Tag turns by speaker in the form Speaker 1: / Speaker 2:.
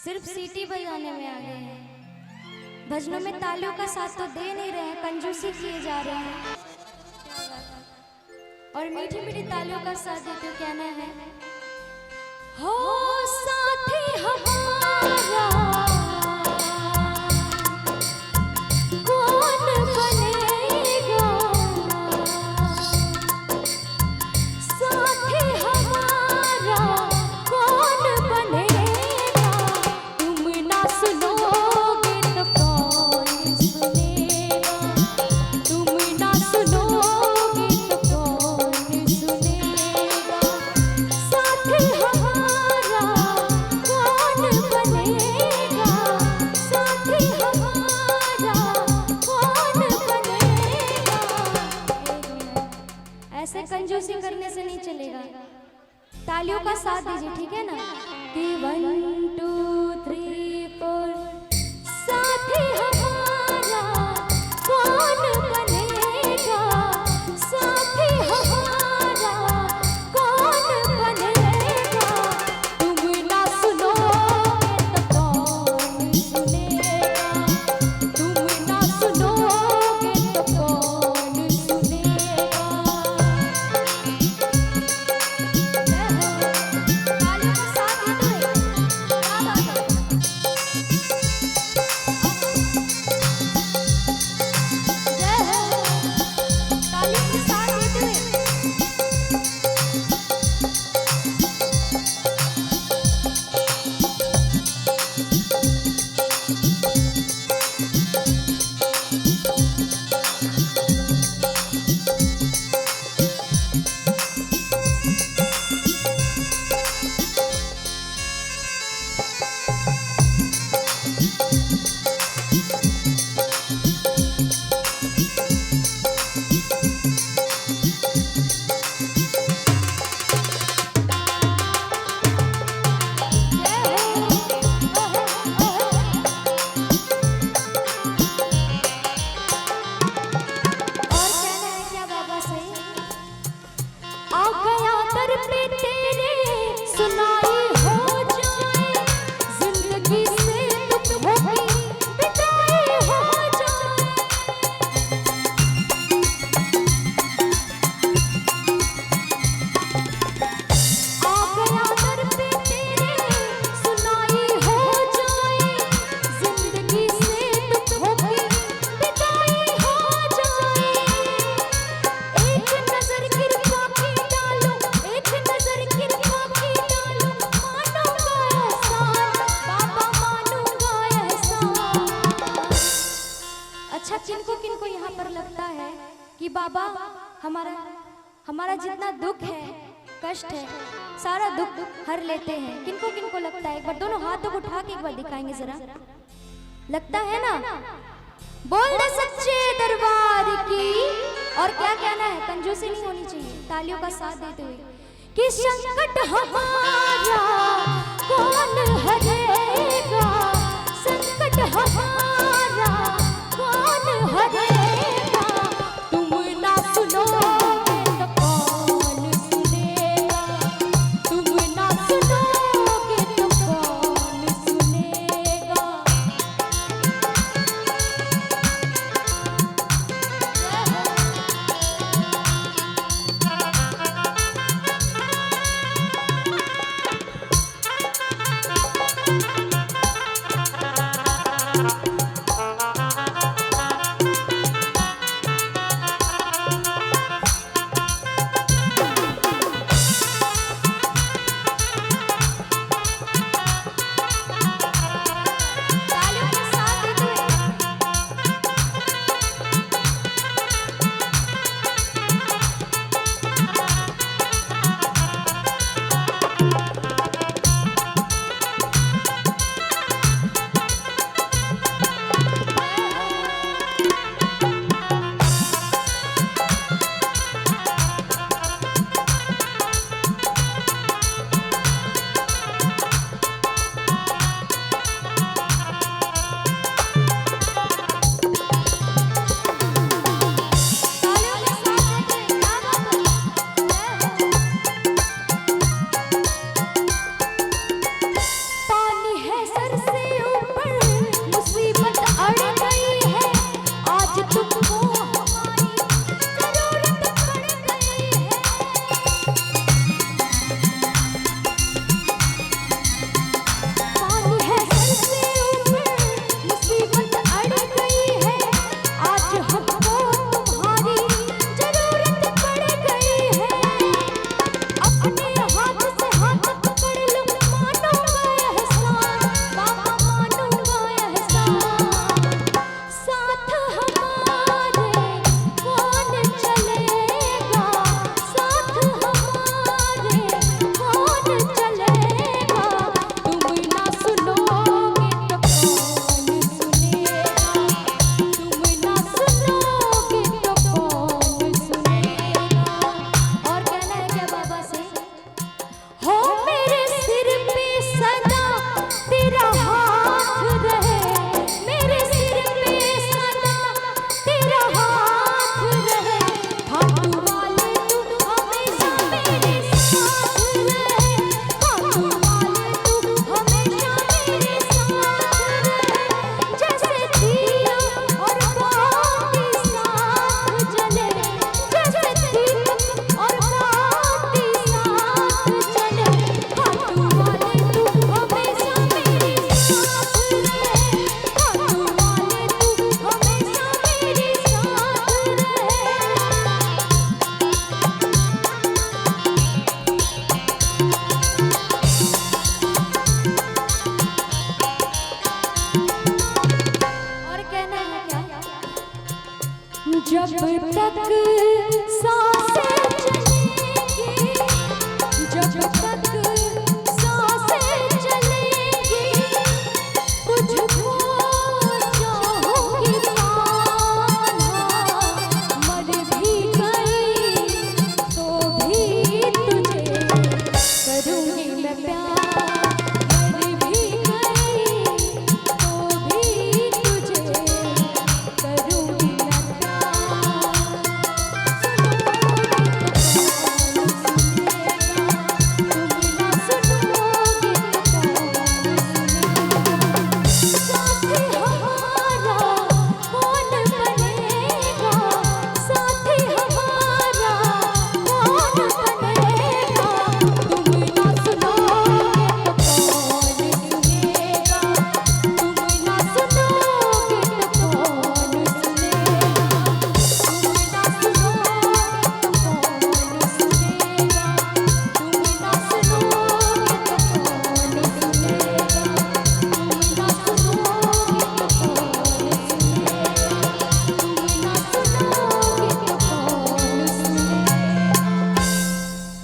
Speaker 1: सिर्फ सीटी बजाने में आ गए हैं, भजनों में तालियों का साथ तो दे नहीं रहे हैं, कंजूसी किए जा रहे हैं। और मीठी मीठी तालियों का साथ देते कहना है, हो साथी हमारा कौन बनेगा, साथी हमारा कौन बनेगा, तुम ना सुनोगे तो कौन सुनेगा, तुम ना सुनोगे तो कौन सुनेगा, साथी हमारा कौन बनेगा, साथी हमारा कौन बनेगा। ऐसे कंजूसी करने से नहीं चलेगा, तालियों का साथ दीजिए, ठीक है ना। कि 1 2 3 4 साथी हमारा कौन बनेगा, साथी हमारा कौन बनेगा, तुम ना सुनोगे तो कौन सुनेगा, तुम ना सुनोगे तो कौन सुनेगा। तालियों का साथ देते हुए क्या बात है। जय हो, तालियों के साथ देते हुए किनको यहाँ पर लगता है कि बाबा हमारा जितना दुख है, कष्ट है, सारा दुख हर लेते हैं, किनको किनको लगता है? एक बार दोनों हाथों को उठा के एक बार दिखाएंगे जरा, लगता है ना? बोल दे सच्चे दरबार की। और क्या कहना है? कंजूसी नहीं होनी चाहिए, तालियों का साथ देते हुए कि संकट हमारा